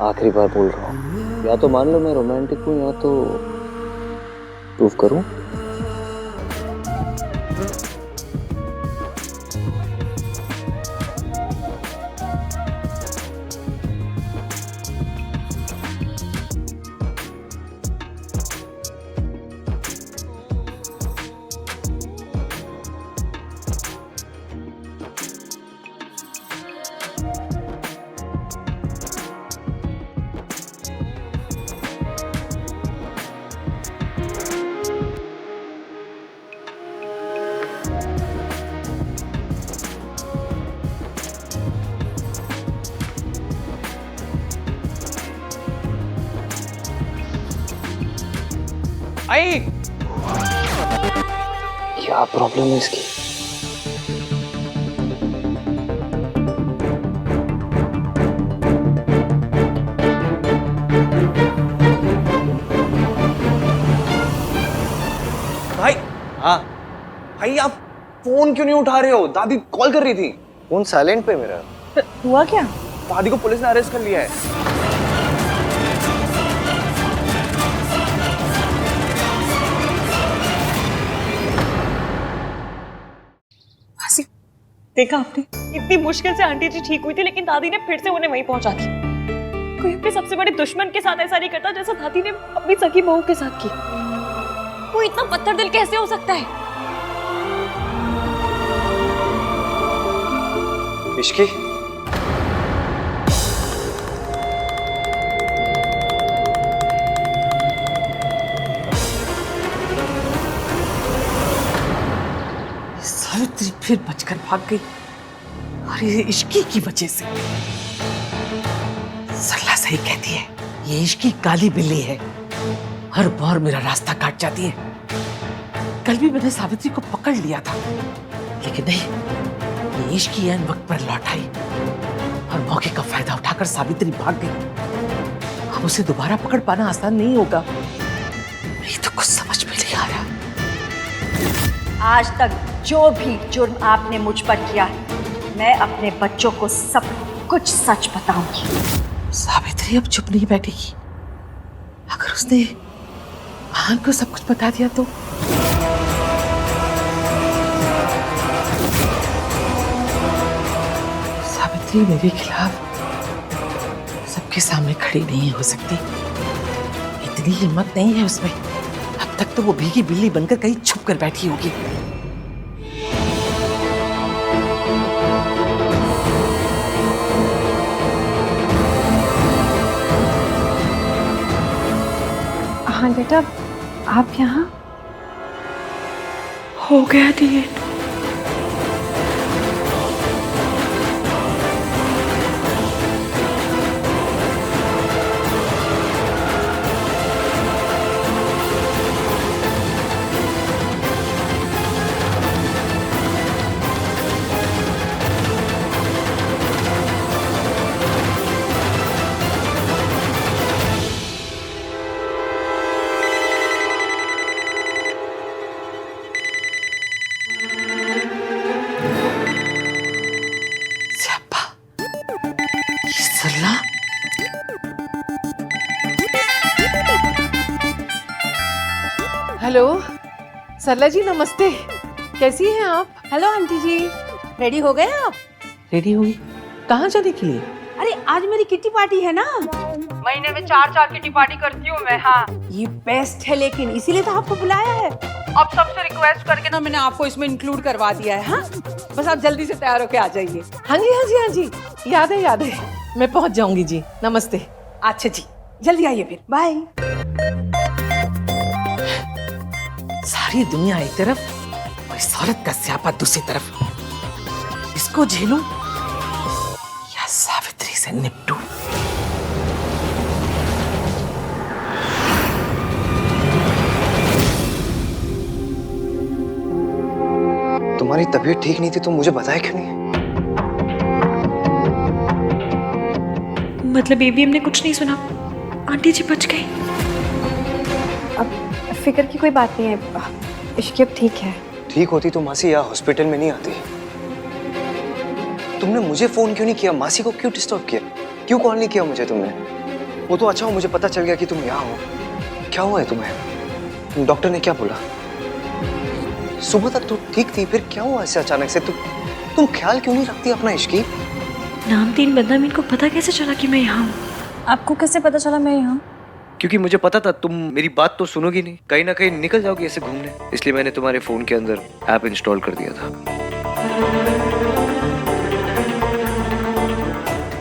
आखिरी बार बोल रहा हूँ, या तो मान लो मैं रोमांटिक हूँ या तो प्रूफ करूँ। आई क्या प्रॉब्लम है इसकी? भाई। हाँ, भाई आप फोन क्यों नहीं उठा रहे हो? दादी कॉल कर रही थी। फोन साइलेंट पे मेरा। हुआ क्या? दादी को पुलिस ने अरेस्ट कर लिया है। आसिफ, देखा आपने? इतनी मुश्किल से आंटी जी ठीक हुई थी, लेकिन दादी ने फिर से उन्हें वहीं पहुंचा दिया। कोई अपने सबसे बड़े दुश्मन के साथ ऐसा नहीं करता जैसा दादी ने अपनी सगी बहू के साथ की। वो इतना पत्थर दिल कैसे हो सकता है? इश्की, सावित्री फिर बचकर भाग गई और ये इश्की की वजह से। सरला सही कहती है, ये इश्की काली बिल्ली है, हर बार मेरा रास्ता काट जाती है। कल भी मैंने सावित्री को पकड़ लिया था, लेकिन नहीं, ये इश्की ऐन वक्त पर लौट आई और मौके का फायदा उठाकर सावित्री भाग गई। अब उसे दोबारा पकड़ पाना आसान नहीं होगा। नहीं तो कुछ समझ में नहीं आ रहा। आज तक जो भी जुर्म आपने मुझ पर किया है, मैं अपने बच्चों को सब कुछ सच बताऊंगी। सावित्री अब चुप नहीं बैठेगी। अगर उसने महान को सब कुछ बता दिया तो सावित्री मेरे खिलाफ सबके सामने खड़ी नहीं हो सकती। इतनी हिम्मत नहीं है उसमें। अब तक तो वो भीगी बिल्ली बनकर कहीं छुप कर बैठी होगी। हाँ बेटा, आप यहाँ? हो गया दिए। सरला, हेलो सरला जी, नमस्ते। कैसी हैं आप? हेलो आंटी जी, रेडी हो गए आप? रेडी हुई? कहाँ जाने के लिए? अरे आज मेरी किट्टी पार्टी है ना। महीने में 4 किट्टी पार्टी करती हूँ मैं। हाँ, ये बेस्ट है, लेकिन इसीलिए तो आपको बुलाया है। अब सबसे रिक्वेस्ट करके ना मैंने आपको इसमें इंक्लूड करवा दिया है। हाँ, बस आप जल्दी से तैयार होके आ जाइए। हाँ जी, हाँ जी, हाँ जी, याद है, याद है। मैं पहुंच जाऊंगी जी। नमस्ते। अच्छा जी, जल्दी आइए फिर। बाय। सारी दुनिया एक तरफ और इस औरत का स्यापा दूसरी तरफ। इसको झेलूं या सावित्री से निपटूं? तुम्हारी तबीयत ठीक नहीं थी तो मुझे बताया क्यों नहीं? मतलब एबीएम ने कुछ नहीं सुना, आंटी जी बच गई। अब फिक्र की कोई बात नहीं है, इश्की अब ठीक है। ठीक होती तो मासी यहाँ हॉस्पिटल में नहीं आती। तुमने मुझे फोन क्यों नहीं किया? मासी को क्यों डिस्टर्ब किया? क्यों कॉल नहीं किया मुझे तुमने? वो तो अच्छा हो मुझे पता चल गया कि तुम यहाँ हो। क्या हुआ है तुम्हें? डॉक्टर ने क्या बोला? सुबह तक तो ठीक थी, फिर क्या हुआ ऐसे अचानक से? तुम ख्याल क्यों नहीं रखती अपना इश्की? नामतीन बदनाम, इनको पता कैसे चला कि मैं यहाँ हूँ? आपको कैसे पता चला मैं यहाँ? क्योंकि मुझे पता था तुम मेरी बात तो सुनोगी नहीं, कहीं ना कहीं निकल जाओगी ऐसे घूमने, इसलिए मैंने तुम्हारे फोन के अंदर ऐप इंस्टॉल कर दिया था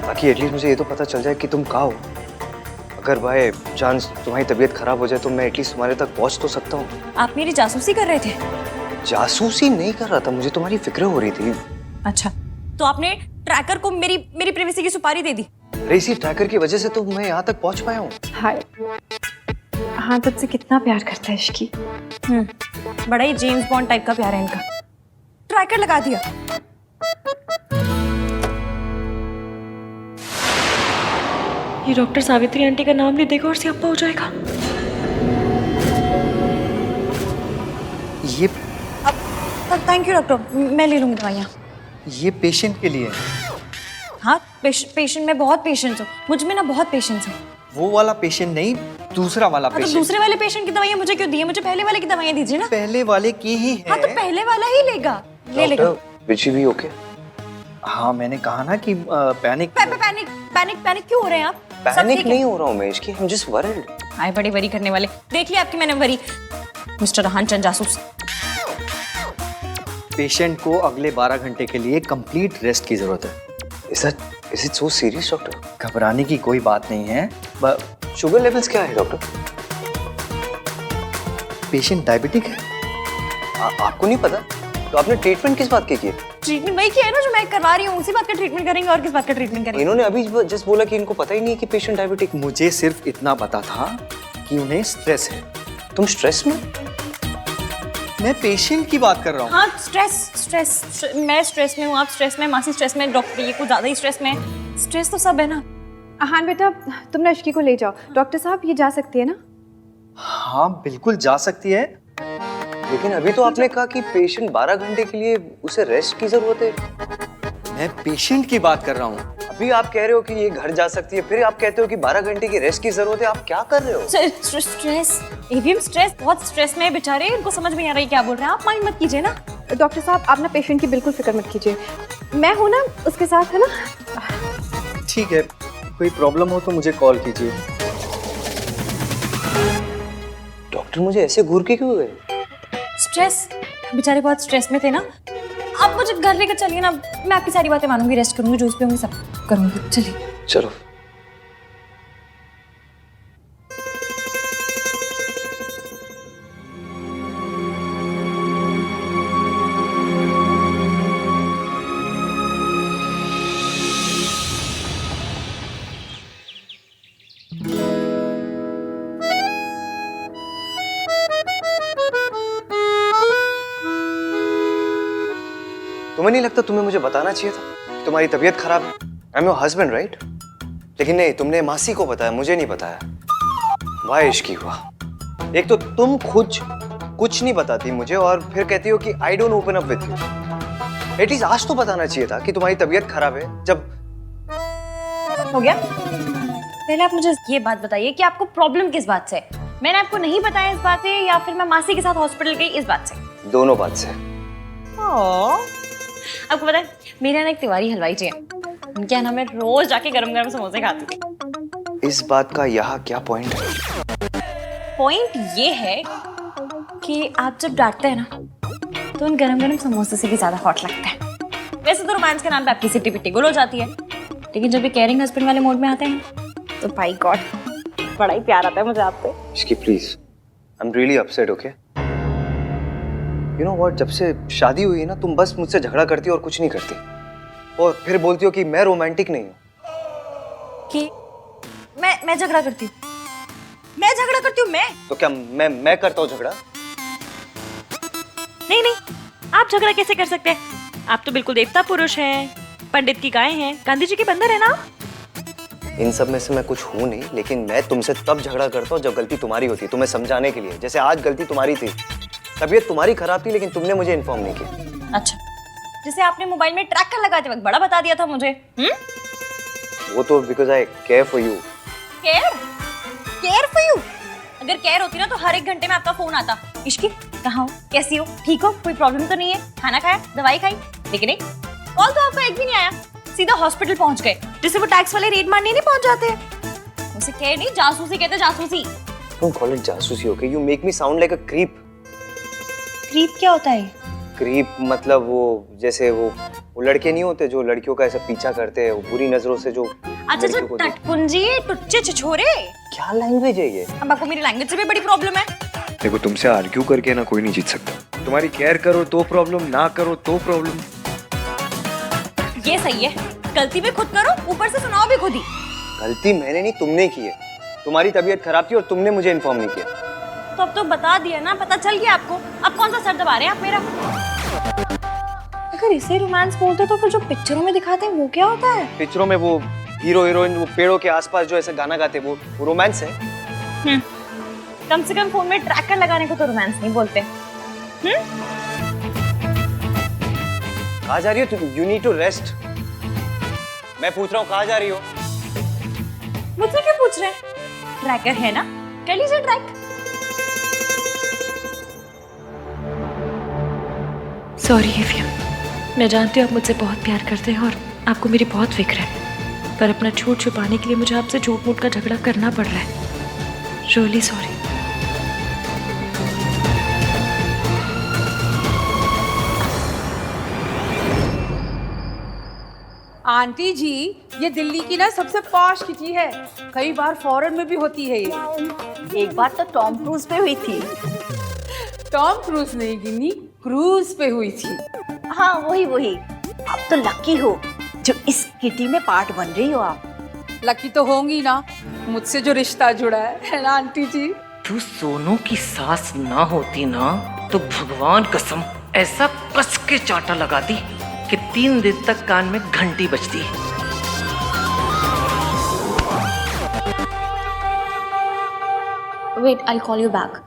ताकि एटलीस्ट मुझे ये तो पता चल जाए कि तुम कहाँ हो। अगर बाय चांस तुम्हारी तबीयत खराब हो जाए तो मैं एटलीस्ट तुम्हारे तक पहुंच तो सकता हूँ। आप मेरी जासूसी कर रहे थे? जासूसी नहीं कर रहा था, मुझे तुम्हारी फिक्र हो रही थी। अच्छा, तो आपने ट्रैकर को मेरी प्राइवेसी की सुपारी दे दी? अरे इसी ट्रैकर की वजह से तो मैं यहाँ तक पहुंच पाया हूँ। हाय, हाँ तुझसे कितना प्यार करता है इश्की। बड़ा ही जेम्स बॉन्ड टाइप का प्यार है इनका। ट्रैकर लगा दिया। ये डॉक्टर सावित्री आंटी का नाम ले देगा और सियाप्पा हो जाएगा। ये थैंक यू डॉक्टर, मैं ले लूंगी दवाइयाँ। ये पेशेंट के लिए है। हाँ, पेशेंट में बहुत पेशेंस हो, मुझ में ना बहुत पेशेंस है। वो वाला पेशेंट नहीं, दूसरा वाला हाँ, तो दूसरे वाले पेशेंट की दवाइयाँ मुझे क्यों दी है? मुझे पहले वाले की दवाइयाँ दीजिए ना। पहले वाले की ही है। हाँ, तो पहले वाला ही लेगा, ले लेगा। विची भी ओके? हाँ मैंने कहा ना कि पैनिक पैनिक क्यों हो रहे हैं आप? पैनिक नहीं हो रहा हूँ मैं इसकी, I'm just worried। आए बड़ी वरी करने वाले, देख लिया आपकी मैंने वरी। मिस्टर रहान चंद जासूस। पेशेंट को अगले 12 घंटे के लिए कंप्लीट रेस्ट की जरूरत है। Is it so serious, doctor? घबराने की कोई बात नहीं है। शुगर लेवल्स क्या है डॉक्टर? पेशेंट डायबिटिक है। आपको नहीं पता? तो आपने ट्रीटमेंट किस बात की है? ट्रीटमेंट वही किया है ना जो मैं करवा रही हूँ, उसी बात का ट्रीटमेंट करेंगे। और किस बात का ट्रीटमेंट करेंगे? इन्होंने अभी जस्ट बोला कि इनको पता ही नहीं है कि पेशेंट डायबिटिक। मुझे सिर्फ इतना पता था कि उन्हें स्ट्रेस है। तुम स्ट्रेस में? मैं पेशेंट की बात कर रहा हूँ। हाँ, स्ट्रेस मैं स्ट्रेस में हूँ, आप स्ट्रेस में, मासी स्ट्रेस में, डॉक्टर ये कुछ ज्यादा ही स्ट्रेस में। स्ट्रेस तो सब है ना। हाँ बेटा, तुम ना इश्की को ले जाओ। डॉक्टर साहब ये जा सकती है ना? हाँ बिल्कुल जा सकती है। लेकिन अभी तो आपने कहा कि पेशेंट 12 घंटे के लिए उसे रेस्ट की जरूरत है। मैं पेशेंट की बात कर रहा हूँ। अभी आप कह रहे हो कि ये घर जा सकती है, फिर आप कहते हो कि 12 घंटे की रेस्ट की जरूरत है। आप क्या कर रहे हो? स्ट्रेस, एवीएम स्ट्रेस, बहुत स्ट्रेस में है बेचारे, इनको समझ में नहीं आ रही क्या बोल रहे हैं। आप माइंड मत कीजिए ना। डॉक्टर साहब आप ना पेशेंट की बिल्कुल फिक्र मत कीजिए, मैं हूँ ना उसके साथ, है ना? ठीक है, कोई प्रॉब्लम हो तो मुझे कॉल कीजिए। डॉक्टर मुझे ऐसे घूर के क्यों गए? स्ट्रेस, बेचारे बहुत स्ट्रेस में थे ना। आप मुझे घर लेकर चलिए ना, मैं आपकी सारी बातें मानूंगी, रेस्ट करूंगी, जूस पीऊंगी, सब करूंगी। चलिए चलो। तुम्हें नहीं लगता तुम्हें मुझे बताना चाहिए था कि तुम्हारी तबीयत खराब है? I am your husband right? लेकिन नहीं, तुमने मासी को बताया, मुझे नहीं बताया। वाह इश्की हुआ। एक तो तुम खुद कुछ नहीं बताती मुझे और फिर कहती हो कि I don't open up with you. At least आज तो बताना चाहिए था कि तुम्हारी तबीयत खराब है। जब हो गया, पहले आप मुझे ये बात बताइए कि आपको प्रॉब्लम किस बात से है? मैंने आपको नहीं बताया इस बात से, या फिर मैं मासी के साथ हॉस्पिटल गई इस बात से? दोनों बात से। आपको पता है मेरे यहाँ एक तिवारी हलवाई जी हैं, उनके यहाँ मैं रोज जाके गरम गरम समोसे खाती थी। इस बात का यहाँ क्या पॉइंट है? पॉइंट ये है कि आप जब डांटते हैं ना तो उन गरम गरम समोसे से भी ज्यादा हॉट लगता है। वैसे तो रोमांस के नाम पे आपकी सिटी पिट्टी गुल हो जाती है, लेकिन जब ये केयरिंग हस्बैंड वाले मोड में आते हैं तो भाई गॉड बड़ा ही प्यार आता है मुझे आप पे। इसकी please, I am really upset, okay? You know what, जब से शादी हुई है ना तुम बस मुझसे झगड़ा करती हो और कुछ नहीं करती, और फिर बोलती हो कि मैं रोमांटिक नहीं हूँ। कि मैं झगड़ा करती हूँ? मैं झगड़ा करती हूँ? मैं तो क्या मैं करता हूँ झगड़ा? नहीं, आप झगड़ा कैसे कर सकते हैं? आप तो बिल्कुल देवता पुरुष हैं, पंडित की गाय हैं, गांधी जी के बंदर है ना? इन सब में से मैं कुछ हूँ नहीं, लेकिन मैं तुमसे तब झगड़ा करता हूँ जब गलती तुम्हारी होती है, तुम्हें समझाने के लिए। जैसे आज गलती तुम्हारी थी, तबीयत तुम्हारी खराब थी, लेकिन तुमने मुझे इन्फॉर्म नहीं किया। अच्छा, जैसे आपने मोबाइल में ट्रैकर लगाते वक्त बड़ा बता दिया था मुझे। वो तो because I care for you, care care for you. अगर केयर होती ना तो हर 1 घंटे में आपका फोन आता, इश्की कहाँ हो, कैसी हो, ठीक हो, कोई प्रॉब्लम तो नहीं है, खाना खाया, दवाई खाई। लेकिन नहीं, कॉल तो आपका एक भी नहीं आया, सीधा हॉस्पिटल पहुंच गए, जिससे वो टैक्स वाले रेड मारने नहीं पहुंच जाते। उसे केयर नहीं, जासूसी कहते, जासूसी। Don't call it जासूसी, okay? You make me sound like a creep. Creep क्या होता है? क्रीप मतलब वो जैसे वो लड़के नहीं होते जो लड़कियों का ऐसा पीछा करते हैं, वो बुरी नजरों से जो अच्छा अच्छा, टटपुंजी, टुच्चे छिछोरे। क्या लैंग्वेज है ये? अब आपको मेरी लैंग्वेज से भी बड़ी प्रॉब्लम है। देखो, तुमसे आर्ग्यू करके ना कोई नहीं जीत सकता। तुम्हारी केयर करो तो प्रॉब्लम, ना करो तो प्रॉब्लम। ये सही है, गलती भी खुद करो, ऊपर से सुनाओ भी खुद ही। गलती मैंने नहीं, तुमने की है। तुम्हारी तबीयत खराब थी और तुमने मुझे इन्फॉर्म नहीं किया। तो अब तो बता दिया ना, पता चल गया आपको। अब कौन सा सर दबा रहे हैं आप मेरा? अगर इसे रोमांस बोलते तो फिर जो पिक्चरों में दिखाते हैं वो क्या होता है? पिक्चरों में वो हीरो हीरोइन वो पेड़ों के आसपास जो ऐसा गाना गाते वो रोमांस है। कम से कम फोन में ट्रैकर लगाने को तो रोमांस नहीं बोलते। कहाँ जा रही हो तुम? You need to rest. मैं पूछ रहा हूँ कहाँ जा रही हो? मुझसे क्यों पूछ रहे हैं? ट्रैकर है ना, कर लीजिए ट्रैक। सॉरी एफियम, मैं जानती हूँ आप मुझसे बहुत प्यार करते हैं और आपको मेरी बहुत फिक्र है, पर अपना झूठ छुपाने के लिए मुझे आपसे झूठ मूठ का झगड़ा करना पड़ रहा है। Really sorry. आंटी जी, ये दिल्ली की ना सबसे पॉश किटी है, कई बार फॉरेन में भी होती है ये। एक बार तो टॉम क्रूज पे हुई थी। टॉम क्रूज नहीं गिनी, क्रूज पे हुई थी। हाँ वही वही। आप तो लकी हो जो इस किटी में पार्ट बन रही हो आप। लकी तो होंगी ना, मुझसे जो रिश्ता जुड़ा है ना आंटी जी। तू सोनू की सास ना होती ना तो भगवान कसम ऐसा कस के चांटा लगाती कि 3 दिन तक कान में घंटी बजती। Wait, I call you back.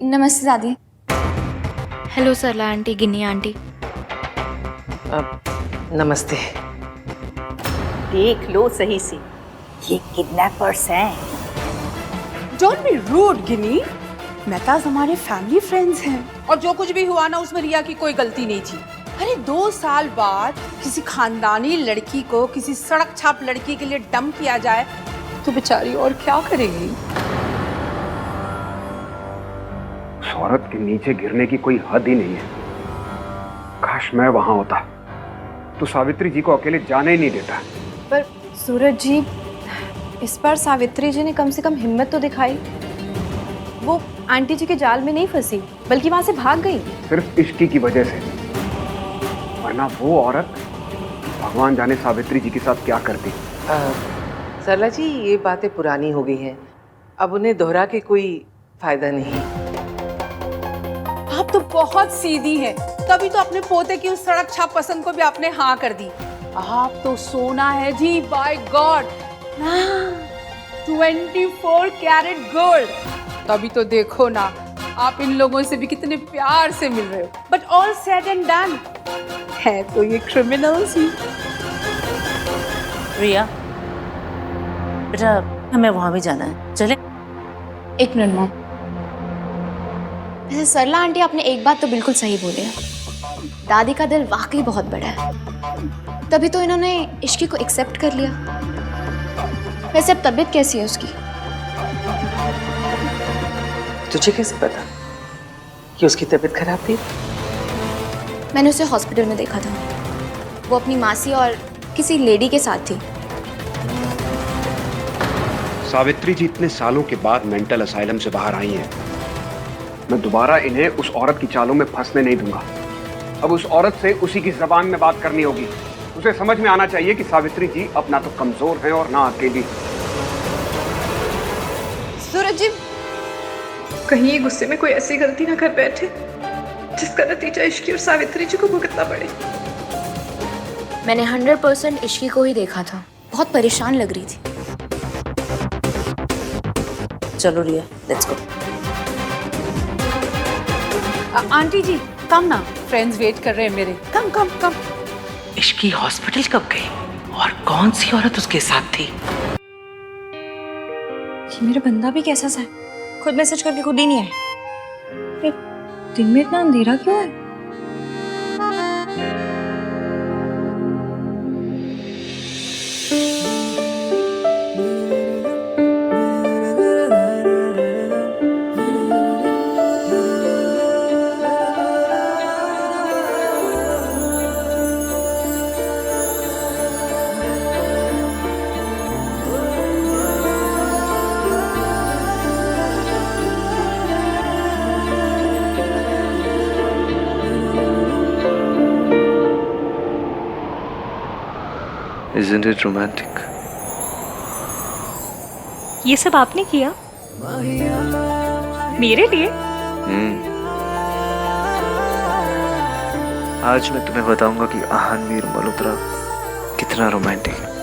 नमस्ते दादी। Hello Sarla aunty, Ginni aunty. नमस्ते। देख लो सही से, ये किडनैपर्स हैं। Don't be rude Ginni, Mehtas हमारे फैमिली फ्रेंड्स हैं और जो कुछ भी हुआ ना उसमें रिया की कोई गलती नहीं थी। अरे 2 साल बाद किसी खानदानी लड़की को किसी सड़क छाप लड़की के लिए डंप किया जाए तो बेचारी और क्या करेगी? उस औरत के नीचे गिरने की कोई हद ही नहीं है। काश मैं वहां होता तो सावित्री जी को अकेले जाने ही नहीं देता। पर सूरज जी, इस बार सावित्री जी ने कम से कम हिम्मत तो दिखाई। वो आंटी जी के जाल में नहीं फंसी बल्कि वहां से भाग गई। सिर्फ इश्की की वजह से, वरना वो औरत भगवान जाने सावित्री जी के साथ क्या करती। सरला जी, ये बातें पुरानी हो गई हैं, अब उन्हें दोहरा के कोई फायदा नहीं। आप तो बहुत सीधी हैं, तभी तो अपने पोते की उस सड़क छाप पसंद को भी आपने हाँ कर दी। आप तो सोना है जी, बाय गॉड। 24 carat gold. तभी तो देखो ना, आप इन लोगों से भी कितने प्यार से मिल रहे हो। But all said and done, है तो ये क्रिमिनल्स ही। रिया बेटा, हमें वहां भी जाना है, चले? 1 मिनट मॉम। वैसे सरला आंटी, आपने एक बात तो बिल्कुल सही बोली है, दादी का दिल वाकई बहुत बड़ा है, तभी तो इन्होंने इश्की को एक्सेप्ट कर लिया। वैसे अब तबीयत कैसी है उसकी? तुझे कैसे पता कि उसकी तबीयत खराब थी? मैंने उसे हॉस्पिटल में देखा था, वो अपनी मासी और किसी लेडी के साथ थी। सावित्री जी इतने सालों के बाद मेंटल असाइलम से बाहर आई हैं। मैं दोबारा इन्हें उस औरत की चालों में फंसने नहीं दूंगा। अब उस औरत से उसी की जबान में बात करनी होगी। उसे समझ में आना चाहिए कि सावित्री जी अब ना तो कमजोर हैं और ना अकेली। सूरज जी, कहीं ये गुस्से में कोई ऐसी गलती ना कर बैठे जिसका नतीजा इश्की और सावित्री जी को भुगतना पड़े। मैंने 100% इश्की को ही देखा था, बहुत परेशान लग रही थी। चलो रिया, लेट्स गो। आंटी जी कम ना, फ्रेंड्स वेट कर रहे हैं मेरे। कम कम कम। इश्की हॉस्पिटल कब गई और कौन सी औरत उसके साथ थी? ये मेरा बंदा भी कैसा सा है, खुद मैसेज करके खुद ही नहीं आए। ये दिन में इतना अंधेरा क्यों है? Isn't it romantic? ये सब आपने किया मेरे लिए? आज मैं तुम्हें बताऊंगा कि आहानवीर मल्होत्रा कितना रोमांटिक है।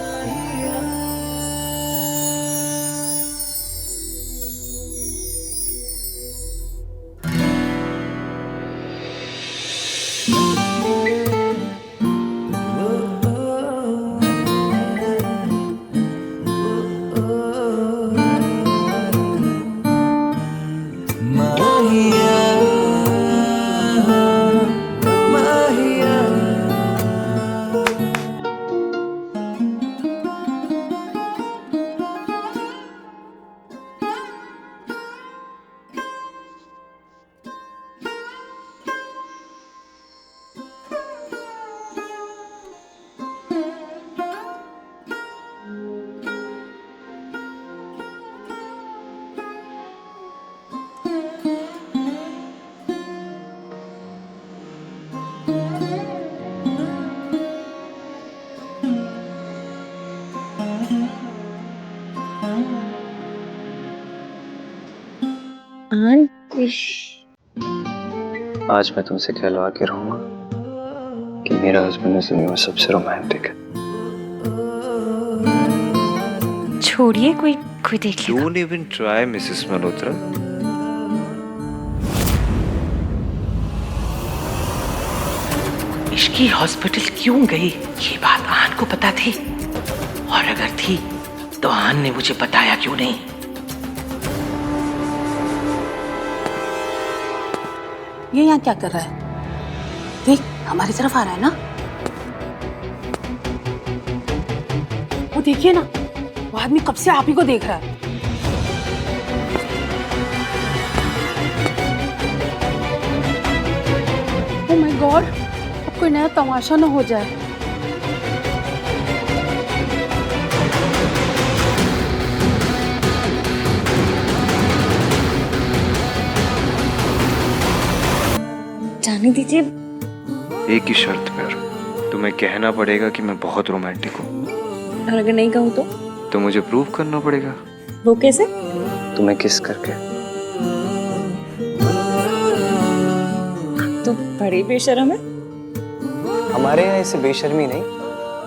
आज मैं तुमसे कहलवा के रहूंगा कि मेरा हस्बैंड इस दुनिया में सबसे रोमांटिक है। छोड़िए, कोई देख लेगा। Don't even try, Mrs Malhotra. Ishki hospital क्यों गई ये बात आन को पता थी, और अगर थी तो आन ने मुझे बताया क्यों नहीं? ये यहाँ क्या कर रहा है? देख, हमारी तरफ आ रहा है ना। वो देखिए ना, वो आदमी कब से आप ही को देख रहा है। ओह माय गॉड, अब कोई नया तमाशा ना हो जाए। जाने दीजिए। एक ही शर्त पर, तुम्हें कहना पड़ेगा कि मैं बहुत रोमांटिक हूँ। और अगर नहीं कहूँ तो मुझे प्रूव करना पड़ेगा। वो कैसे? तुम्हें किस करके। तो बड़ी बेशर्म है। हमारे यहाँ इसे बेशर्मी नहीं,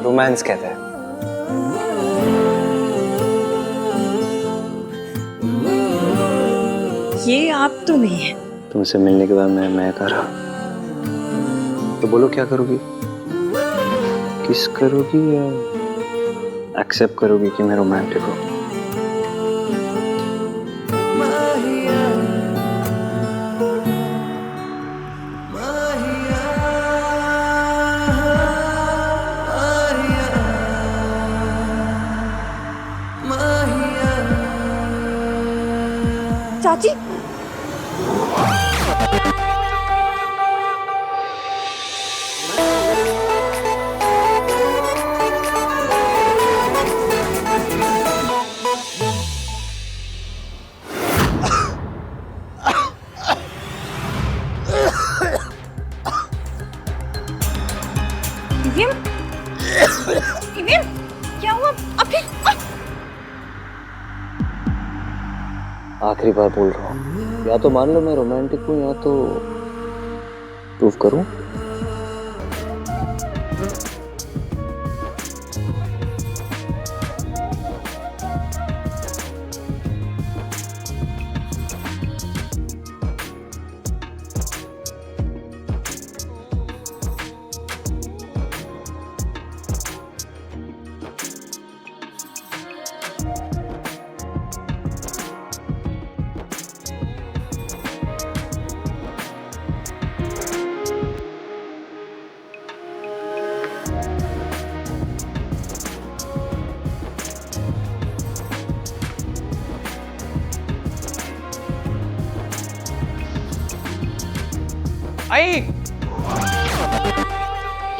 रोमांस कहते हैं। ये आप तो नहीं है। तुमसे मिलने के बाद मैं कर रहा, तो बोलो क्या करोगी? किस करोगी या एक्सेप्ट करोगी कि मैं रोमांटिक हूँ? चाची, क्या हुआ? अभी आखिरी बार बोल रहा हूँ, या तो मान लो मैं रोमांटिक हूँ या तो प्रूव करूँ। आई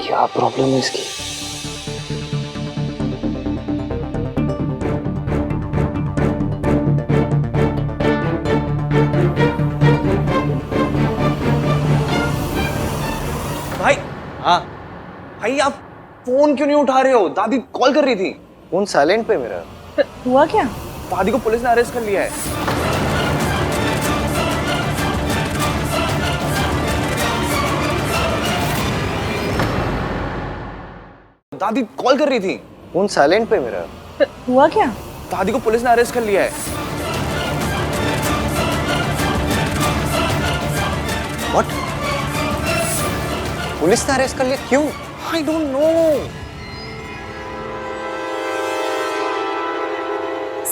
क्या प्रॉब्लम है इसकी? भाई। हाँ भाई, आप फोन क्यों नहीं उठा रहे हो? दादी कॉल कर रही थी। फोन साइलेंट पे मेरा। हुआ क्या? दादी को पुलिस ने अरेस्ट कर लिया है। दादी कॉल कर रही थी। फोन साइलेंट पे मेरा। हुआ क्या? दादी को पुलिस ने अरेस्ट कर लिया है। What? पुलिस ने अरेस्ट कर लिया? क्यों? I don't know.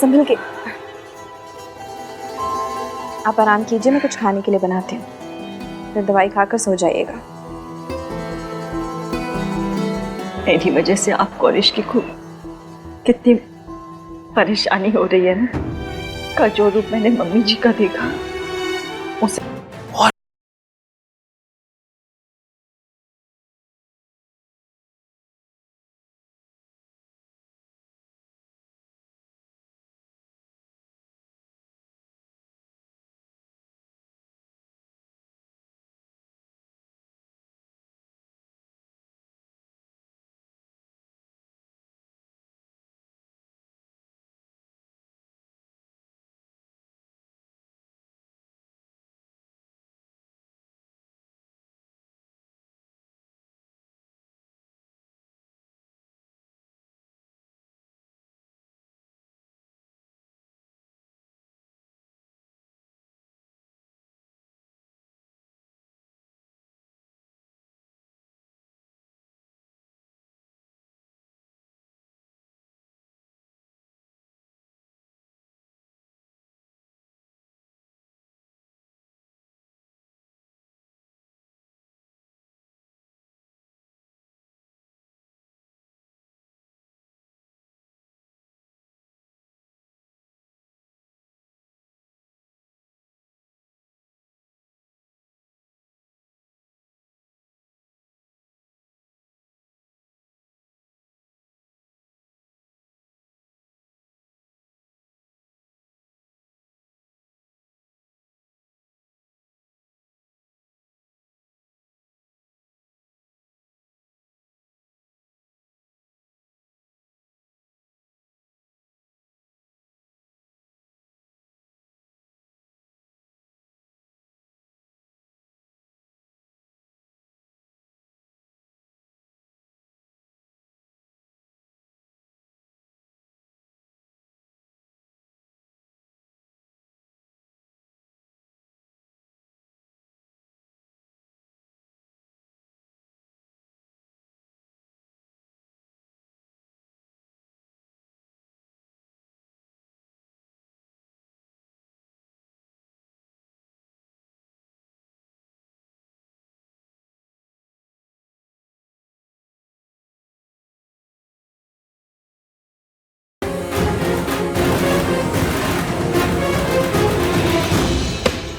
संभल के। आप आराम कीजिए, मैं कुछ खाने के लिए बनाती हूँ, फिर दवाई खाकर सो जाइएगा। मेरी वजह से आपको और इश्की को कितनी परेशानी हो रही है ना। का जो रूप मैंने मम्मी जी का देखा उसे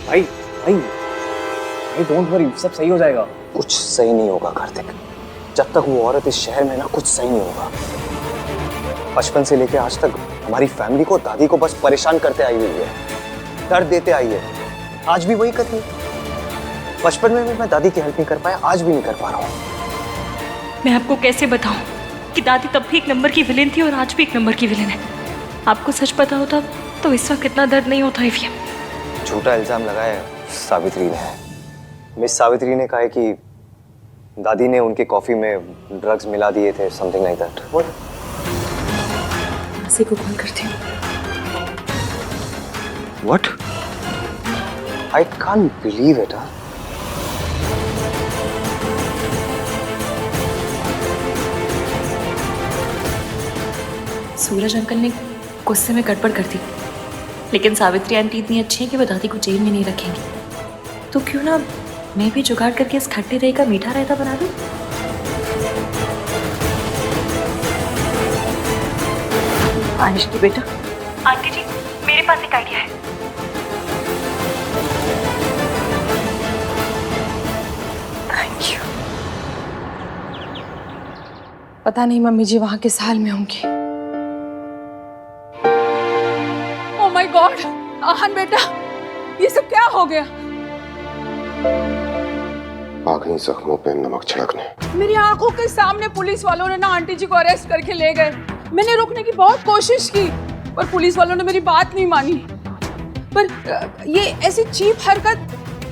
भाई भाई भाई डोंट वरी, सब सही हो जाएगा। कुछ सही नहीं होगा कार्तिक। जब तक वो औरत इस शहर में ना, कुछ सही नहीं होगा। बचपन से लेके आज तक हमारी फैमिली को, दादी को बस परेशान करते आई हुई है, दर्द देते आई है। आज भी वही कर रही है। बचपन में भी मैं दादी की हेल्प नहीं कर पाया, आज भी नहीं कर पा रहा हूँ। मैं आपको कैसे बताऊं कि दादी तब भी एक नंबर की विलेन थी और आज भी एक नंबर की विलेन है। आपको सच पता होता तो इस वक्त इतना दर्द नहीं होता है। झूठा इल्जाम लगाया सावित्री ने। मिस सावित्री ने कहा है कि दादी ने उनके कॉफी में ड्रग्स मिला दिए थे, समथिंग लाइक दैट। मासी को कॉल करती हूँ। What? I can't believe it. Suraj uncle ने गुस्से में गड़बड़ कर दी, लेकिन सावित्री आंटी इतनी अच्छी है कि वो दादी को जेल में नहीं रखेंगी। तो क्यों ना मैं भी जुगाड़ करके इस खट्टे दही का मीठा रायता बना दूं? आनिश की बेटा। आंटी जी, मेरे पास एक आइडिया है। पता नहीं मम्मी जी वहां किस हाल में होंगी। ओह माय गॉड, आहन बेटा, ये सब क्या हो गया? आ गई जख्मों पे नमक छिड़कने। मेरी आंखों के सामने पुलिस वालों ने ना आंटी जी को अरेस्ट करके ले गए। मैंने रोकने की बहुत कोशिश की पर पुलिस वालों ने मेरी बात नहीं मानी। पर ये ऐसी चीप हरकत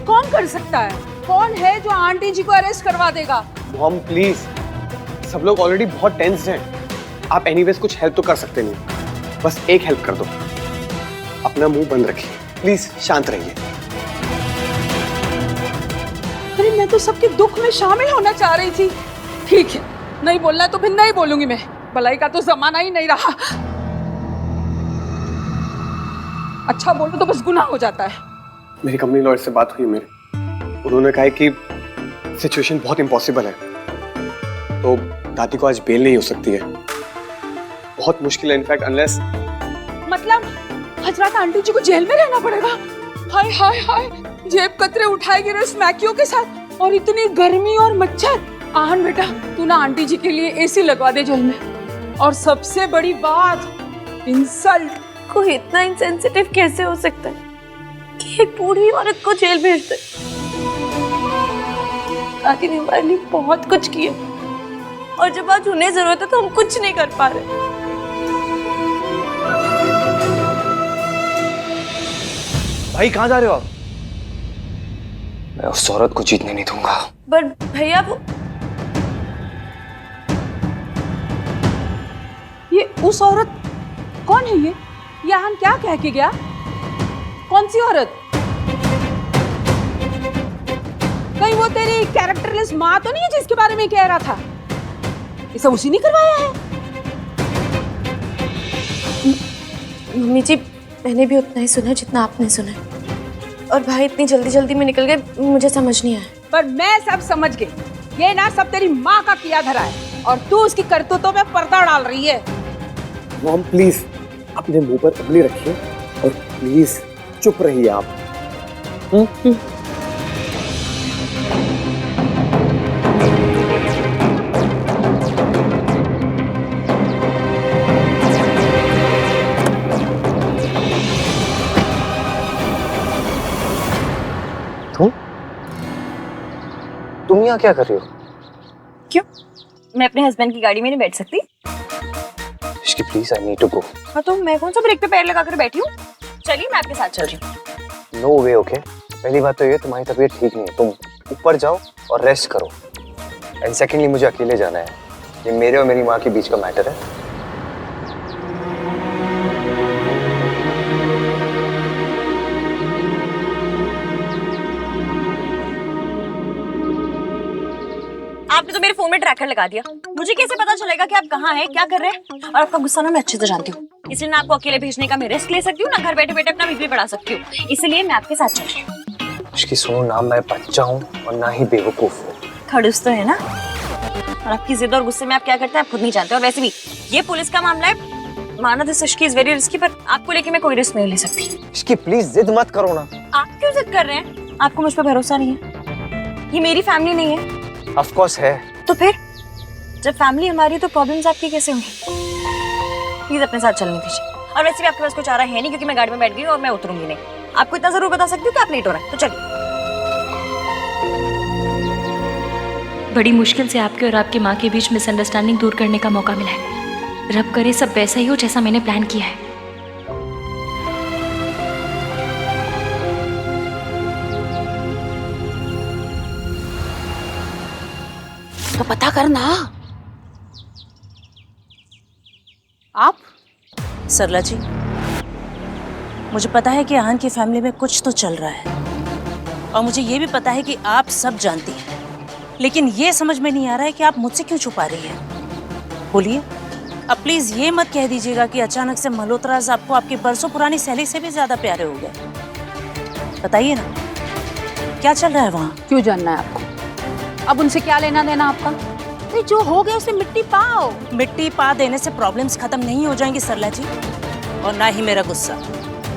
कौन कर सकता है? कौन है जो आंटी जी को अरेस्ट करवा देगा? मॉम प्लीज, सब लोग ऑलरेडी बहुत टेंस्ड हैं। आप एनीवेज कुछ हेल्प तो कर सकते नहीं, बस एक हेल्प कर दो, अपना मुंह बंद रखिए प्लीज, शांत रहिए। अरे मैं तो सबके दुख में शामिल होना चाह रही थी। ठीक है, नहीं बोलना तो फिर नहीं बोलूंगी मैं, भलाई का तो जमाना ही नहीं रहा। अच्छा बोलो तो बस गुनाह हो जाता है। मेरी कंपनी लॉयर से बात हुई मेरे, उन्होंने कहा है कि सिचुएशन बहुत इम्पॉसिबल है, तो दादी को आज बेल नहीं हो सकती है, बहुत मुश्किल है इनफैक्ट, अनलेस। मतलब हजरत आंटी जी को जेल में रहना पड़ेगा? हाय हाय हाय, जेब कतरे उठाएगी रस्मैकियों के साथ, और इतनी गर्मी और मच्छर। आहन बेटा, तू ना आंटी जी के लिए एसी लगवा दे जेल में। और सबसे बड़ी बात, इंसल्ट। कोई इतना इंसेंसिटिव कैसे हो सकता है कि एक बूढ़ी औरत को जेल भेज दे? दादी ने हमारे लिए बहुत कुछ किया और जब आज उन्हें जरूरत है तो हम कुछ नहीं कर पा रहे। भाई कहाँ जा रहे हो आप? मैं उस औरत को जीतने नहीं दूंगा। बट भैया वो, ये उस औरत कौन है? ये आहन क्या कह के गया? कौन सी औरत? कहीं वो तेरी कैरेक्टरलेस माँ तो नहीं है जिसके बारे में कह रहा था? ये सब उसी ने करवाया है? मम्मी जी, मैंने भी उतना ही सुना जितना आपने सुना, और भाई इतनी जल्दी जल्दी में निकल गए, मुझे समझ नहीं आया। पर मैं सब समझ गई। ये ना सब तेरी माँ का किया धरा है और तू उसकी करतूतों में पर्दा डाल रही है। मॉम प्लीज अपने मुंह पर उंगली रखिए और प्लीज चुप रहिए आप। तुम यहाँ क्या कर रही हो? क्यों? मैं अपने हस्बैंड की गाड़ी में नहीं बैठ सकती? Ishki please, I need to go. हाँ तो मैं कौन सा ब्रेक पे पैर लगाकर बैठी हूँ? चलिए मैं आपके साथ चल रही हूँ। नो वे, ओके। पहली बात तो ये, तुम्हारी तबीयत ठीक नहीं है, तुम ऊपर जाओ और रेस्ट करो। एंड सेकेंडली, मुझे अकेले जाना है, ये मेरे और मेरी माँ के बीच का मैटर है। आपने तो मेरे फोन में ट्रैकर लगा दिया, मुझे कैसे पता चलेगा कि आप कहाँ हैं, क्या कर रहे हैं? और आपका गुस्सा ना मैं अच्छे से जानती हूँ, इसलिए ना आपको अकेले भेजने का मैं रिस्क ले सकती हूँ, ना घर बैठे बैठे अपना बीपी बढ़ा सकती हूँ, इसलिए मैं आपके साथ चल रही हूँ। इसकी सुनो, ना मैं बच्चा हूँ और ना ही बेवकूफ हूँ। खड़ूस तो है ना, और आपकी जिद और गुस्से में आप क्या करते हैं आप खुद नहीं जानते। और वैसे भी ये पुलिस का मामला है, माना this Ishki is very risky, पर आपको लेके मैं कोई रिस्क नहीं ले सकती। इसकी प्लीज जिद मत करो ना। आप क्यों जिद कर रहे हैं? आपको मुझ पर भरोसा नहीं है? ये मेरी फैमिली नहीं है? ऑफ कोर्स है। तो फिर जब फैमिली हमारी तो प्रॉब्लम्स आपकी कैसे होंगी? प्लीज अपने साथ चलने दीजिए। और वैसे भी आपके पास कुछ आ रहा है नहीं, क्योंकि मैं गाड़ी में बैठ गई और मैं उतरूंगी नहीं। आपको इतना जरूर बता सकती हूँ कि आप लेट हो रहे हैं, तो चलिए। बड़ी मुश्किल से आपके और आपकी माँ के बीच मिसअंडरस्टैंडिंग दूर करने का मौका मिला है। रब करे सब वैसा ही हो जैसा मैंने प्लान किया है। तो पता करना। आप? सरला जी, मुझे पता है कि आहन की फैमिली में कुछ तो चल रहा है, और मुझे ये भी पता है कि आप सब जानती हैं, लेकिन ये समझ में नहीं आ रहा है कि आप मुझसे क्यों छुपा रही हैं। बोलिए, अब प्लीज ये मत कह दीजिएगा कि अचानक से मल्होत्राज आपको आपकी बरसों पुरानी सहेली से भी ज्यादा प्यारे हो गए। बताइए ना, क्या चल रहा है वहाँ? क्यों जानना है आपको? अब उनसे क्या लेना देना आपका? नहीं, जो हो गया उसे मिट्टी पाओ। मिट्टी पा देने से प्रॉब्लम्स खत्म नहीं हो जाएंगी सरला जी, और ना ही मेरा गुस्सा।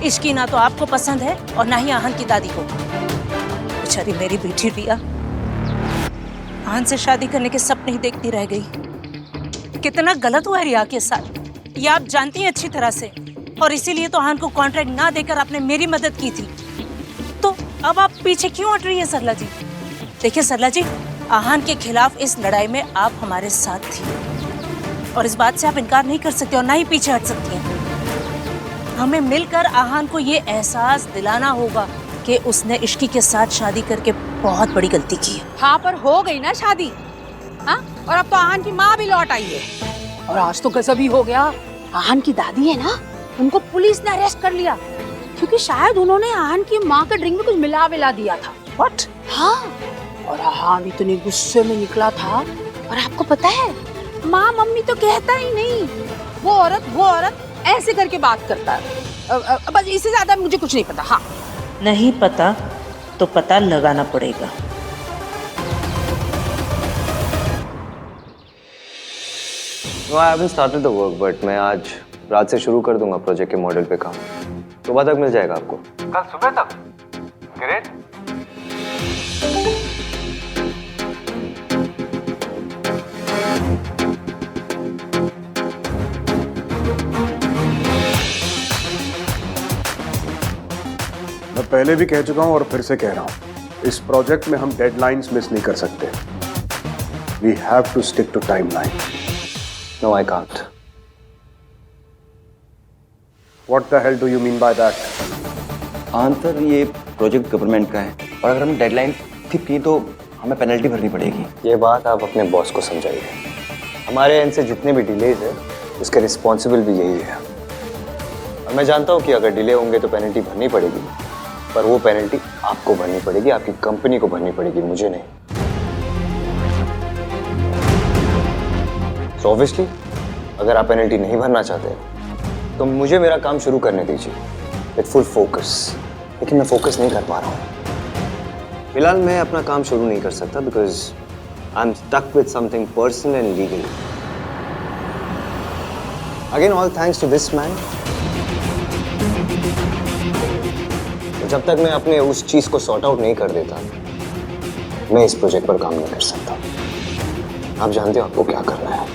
इश्की ना तो आपको पसंद है और ना ही आहन की दादी को। बेचारी मेरी बेटी रिया आहन से शादी करने के सपने ही देखती रह गई। कितना गलत हुआ है रिया के साथ, ये आप जानती हैं अच्छी तरह से, और इसीलिए तो आहान को कॉन्ट्रैक्ट ना देकर आपने मेरी मदद की थी। तो अब आप पीछे क्यों हट रही है सरला जी? देखिए सरला जी, आहान के खिलाफ इस लड़ाई में आप हमारे साथ थी और इस बात से आप इनकार नहीं कर सकते और ना ही पीछे हट सकती हैं। हमें मिलकर आहान को ये एहसास दिलाना होगा कि उसने इश्की के साथ शादी करके बहुत बड़ी गलती की है। हाँ, पर हो गई ना शादी। हाँ, और अब तो आहान की माँ भी लौट आई है। और आज तो गजब ही हो गया, आहान की दादी है ना, उनको पुलिस ने अरेस्ट कर लिया क्योंकि शायद उन्होंने आहान की माँ के ड्रिंक में कुछ मिला विला दिया था। व्हाट? हाँ, और आहान इतने गुस्से में निकला था। और आपको पता है, माँ मम्मी तो कहता ही नहीं, वो औरत ऐसे करके बात करता है। बस इससे ज्यादा मुझे कुछ नहीं पता। हाँ, नहीं पता तो पता लगाना पड़ेगा। No, I haven't started the work, but मैं आज रात से शुरू कर दूंगा प्रोजेक्ट के मॉडल पे काम। सुबह तक मिल जाएगा आपको। कल सुबह तक? ग्रेट। मैं पहले भी कह चुका हूं और फिर से कह रहा हूं, इस प्रोजेक्ट में हम डेडलाइंस मिस नहीं कर सकते। We have to stick to timeline. No, I can't. What the hell do you mean by that? Answer, ये प्रोजेक्ट गवर्नमेंट का है और अगर हम डेडलाइन स्किप की तो हमें पेनल्टी भरनी पड़ेगी। ये बात आप अपने बॉस को समझाइए। हमारे एंड से जितने भी डिलेज है उसके रिस्पॉन्सिबल भी यही है। और मैं जानता हूँ कि अगर डिले होंगे तो पेनल्टी भरनी पड़ेगी, पर वो पेनल्टी आपको भरनी पड़ेगी, आपकी कंपनी को भरनी पड़ेगी, मुझे नहीं। So obviously, अगर आप पेनल्टी नहीं भरना चाहते तो मुझे मेरा काम शुरू करने दीजिए विद फुल फोकस। लेकिन मैं फोकस नहीं कर पा रहा हूँ। फिलहाल मैं अपना काम शुरू नहीं कर सकता because I am stuck with something personal and legal. Again all thanks to this man. जब तक मैं अपने उस चीज को सॉर्ट आउट नहीं कर देता, मैं इस प्रोजेक्ट पर काम नहीं कर सकता। आप जानते हो आपको क्या करना है।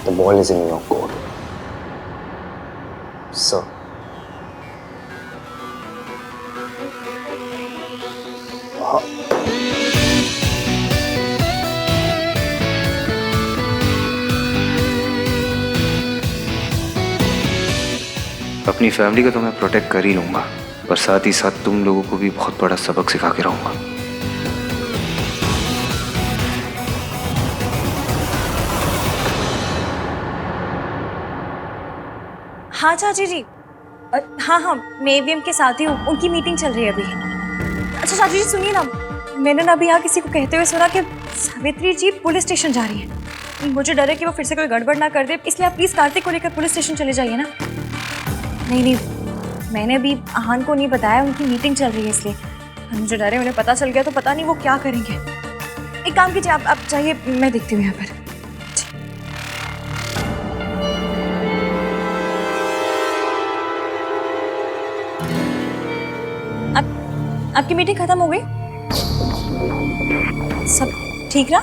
The ball is in your court, sir. अपनी फैमिली को तो मैं प्रोटेक्ट कर ही लूंगा, पर साथ ही साथ तुम लोगों को भी बहुत बड़ा सबक सिखा के रहूंगा। हाँ चाची जी, हाँ मैं AVM के साथ ही हूँ, उनकी मीटिंग चल रही है अभी। अच्छा चाची जी सुनिए ना, मैंने ना अभी यहाँ किसी को कहते हुए सुना कि सावित्री जी पुलिस स्टेशन जा रही है। मुझे डर है कि वो फिर से कोई गड़बड़ ना कर दे, इसलिए आप प्लीज़ कार्तिक को लेकर पुलिस स्टेशन चले जाइए ना। नहीं, मैंने अभी आहान को नहीं बताया, उनकी मीटिंग चल रही है इसलिए। मुझे डर है उन्हें पता चल गया तो पता नहीं वो क्या करेंगे। एक काम कीजिए, आप चाहिए, मैं देखती हूँ यहाँ पर। आपकी मीटिंग खत्म हो गई? सब ठीक रहा?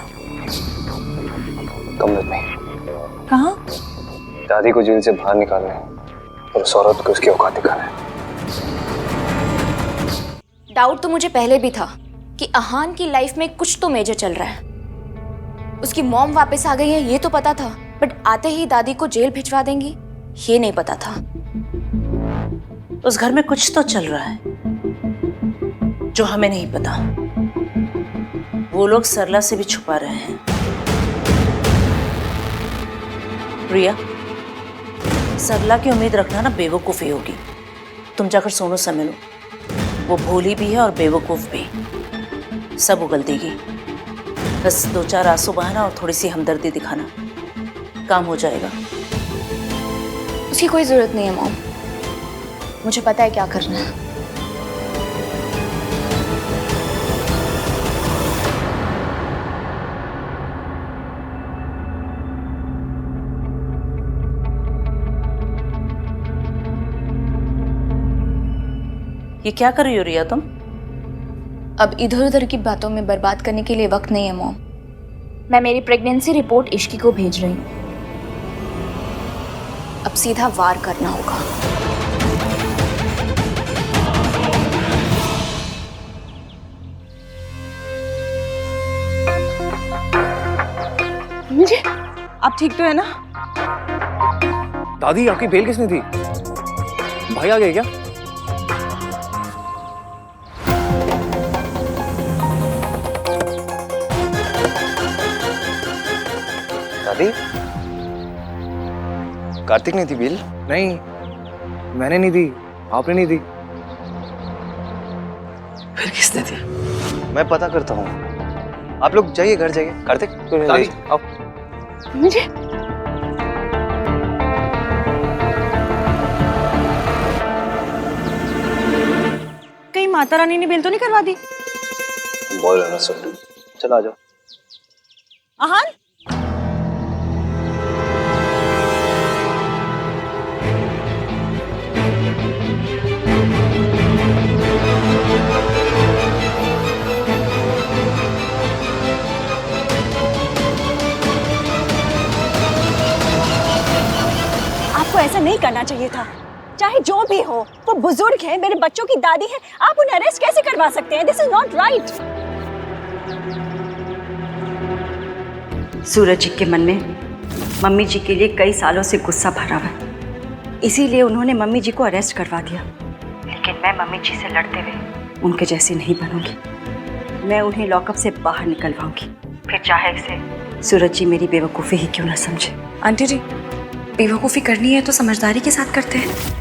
कम में कहाँ? दादी को जेल से बाहर निकालना है और उस औरत को उसकी औकात दिखाना है। डाउट तो मुझे पहले भी था कि आहान की लाइफ में कुछ तो मेजर चल रहा है। उसकी मॉम वापस आ गई है ये तो पता था, बट आते ही दादी को जेल भिजवा देंगी ये नहीं पता था। उस घर में कुछ तो चल रहा है जो हमें नहीं पता। वो लोग सरला से भी छुपा रहे हैं। प्रिया, सरला की उम्मीद रखना ना बेवकूफ़ी होगी। तुम जाकर सोनू से मिलो, वो भोली भी है और बेवकूफ़ भी। सब उगल देगी। बस 2-4 आंसू बहाना और थोड़ी सी हमदर्दी दिखाना, काम हो जाएगा। उसकी कोई जरूरत नहीं है मॉम, मुझे पता है क्या करना है। ये क्या कर रही हो रिया तुम? अब इधर उधर की बातों में बर्बाद करने के लिए वक्त नहीं है मॉम। मैं मेरी प्रेगनेंसी रिपोर्ट इश्की को भेज रही हूँ। अब सीधा वार करना होगा। मुझे आप ठीक तो है ना? दादी आपकी बेल किसने दी? भाई आ गए क्या? दादी, कार्तिक ने दी बेल? नहीं, मैंने नहीं दी, आपने नहीं दी। फिर किसने दी? मैं पता करता हूँ। आप लोग जाइए, घर जाइए। कार्तिक, दादी आओ। मुझे कहीं माता रानी ने बेल तो नहीं करवा दी? बोल रहा सुन, चलो आ जाओ। आहान, आपको ऐसा नहीं करना चाहिए था। चाहे जो भी हो, वो बुजुर्ग है, मेरे बच्चों की दादी है, आप उन्हें अरेस्ट कैसे करवा सकते हैं? This is not right. Suraj ji के मन में मम्मी जी के लिए कई सालों से गुस्सा भरा हुआ है, इसीलिए उन्होंने मम्मी जी को अरेस्ट करवा दिया। लेकिन मैं मम्मी जी से लड़ते हुए उनके जैसी नहीं बनूंगी। मैं उन्हें लॉकअप से बाहर निकलवाऊंगी, फिर चाहे इसे सूरज जी मेरी बेवकूफ़ी ही क्यों ना समझे। आंटी जी, बेवकूफ़ी करनी है तो समझदारी के साथ करते हैं।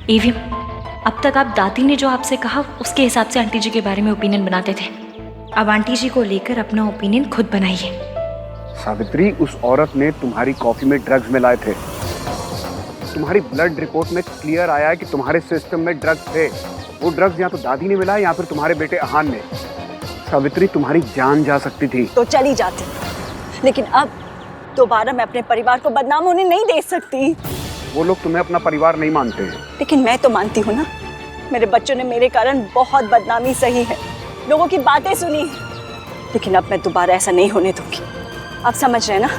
एवीएम, अब तक आप दादी ने जो आपसे कहा उसके हिसाब से आंटी जी के बारे में ओपिनियन बनाते थे। अब आंटी जी को लेकर अपना ओपिनियन खुद बनाइए। सावित्री, उस औरत ने तुम्हारी कॉफी में ड्रग्स मिलाए थे। तुम्हारी ब्लड रिपोर्ट में क्लियर आया है कि तुम्हारे सिस्टम में ड्रग्स थे। वो ड्रग्स या तो दादी ने मिलाए या फिर तुम्हारे बेटे आहान ने। सावित्री, तुम्हारी जान जा सकती थी। तो चली जाती, लेकिन अब दोबारा मैं अपने परिवार को बदनाम होने नहीं दे सकती। वो लोग तुम्हें अपना परिवार नहीं मानते। लेकिन मैं तो मानती हूँ ना। मेरे बच्चों ने मेरे कारण बहुत बदनामी सही है, लोगों की बातें सुनी, लेकिन अब मैं दोबारा ऐसा नहीं होने दूंगी। आप समझ रहे हैं ना?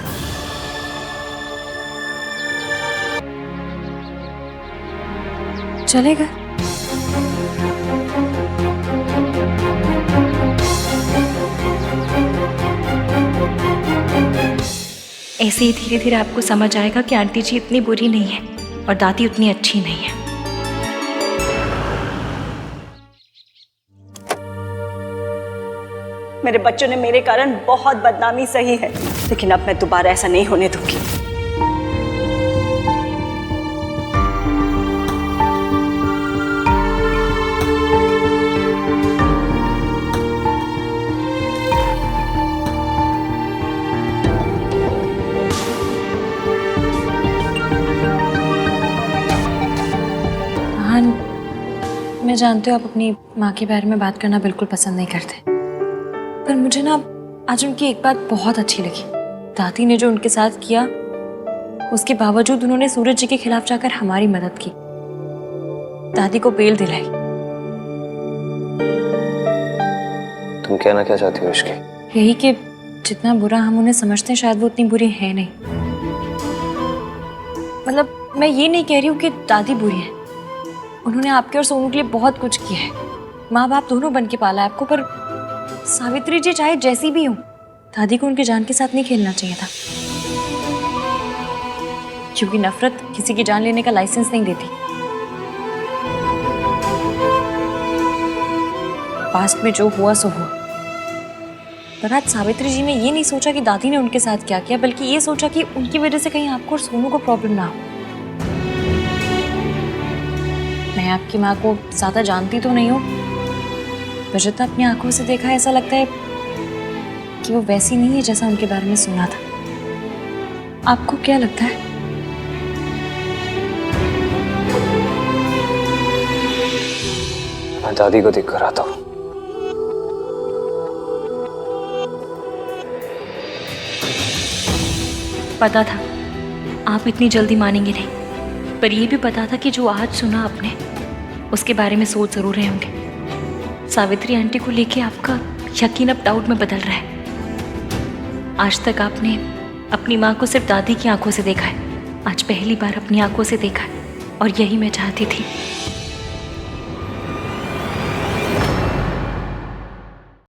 चलेगा। ऐसे ही धीरे धीरे आपको समझ आएगा कि आंटी जी इतनी बुरी नहीं है और दादी उतनी अच्छी नहीं है। मेरे बच्चों ने मेरे कारण बहुत बदनामी सही है, लेकिन अब मैं दोबारा ऐसा नहीं होने दूंगी। मैं जानती हूँ आप अपनी माँ के बारे में बात करना बिल्कुल पसंद नहीं करते, पर मुझे ना आज उनकी एक बात बहुत अच्छी लगी। दादी ने जो उनके साथ किया, उसके बावजूद उन्होंने सूरज जी के खिलाफ जाकर हमारी मदद की, दादी को बेल दिलाई। तुम कहना क्या चाहती हो इश्की? यही कि जितना बुरा हम उन्हें समझते हैं शायद वो उतनी बुरी है नहीं। मतलब मैं ये नहीं कह रही हूँ कि दादी बुरी है, उन्होंने आपके और सोनू के लिए बहुत कुछ किया है, माँ बाप दोनों बन के पाला है आपको। पर सावित्री जी चाहे जैसी भी हो, दादी को उनकी जान के साथ नहीं खेलना चाहिए था, क्योंकि नफरत किसी की जान लेने का लाइसेंस नहीं देती। पास्ट में जो हुआ सो हुआ, पर आज सावित्री जी ने ये नहीं सोचा कि दादी ने उनके साथ क्या किया, बल्कि ये सोचा कि उनकी वजह से कहीं आपको और सोनू को प्रॉब्लम ना हो। मैं आपकी माँ को ज्यादा जानती तो नहीं हूँ, पर जितना अपनी आंखों से देखा है ऐसा लगता है कि वो वैसी नहीं है जैसा उनके बारे में सुना था। आपको क्या लगता है? मैं दादी को देख कर आता हूँ। पता था आप इतनी जल्दी मानेंगे नहीं, पर यह भी पता था कि जो आज सुना आपने उसके बारे में सोच जरूर रहे होंगे। सावित्री आंटी को लेके आपका यकीन अब डाउट में बदल रहा है। आज तक आपने अपनी माँ को सिर्फ दादी की आंखों से देखा है, आज पहली बार अपनी आंखों से देखा है, और यही मैं चाहती थी।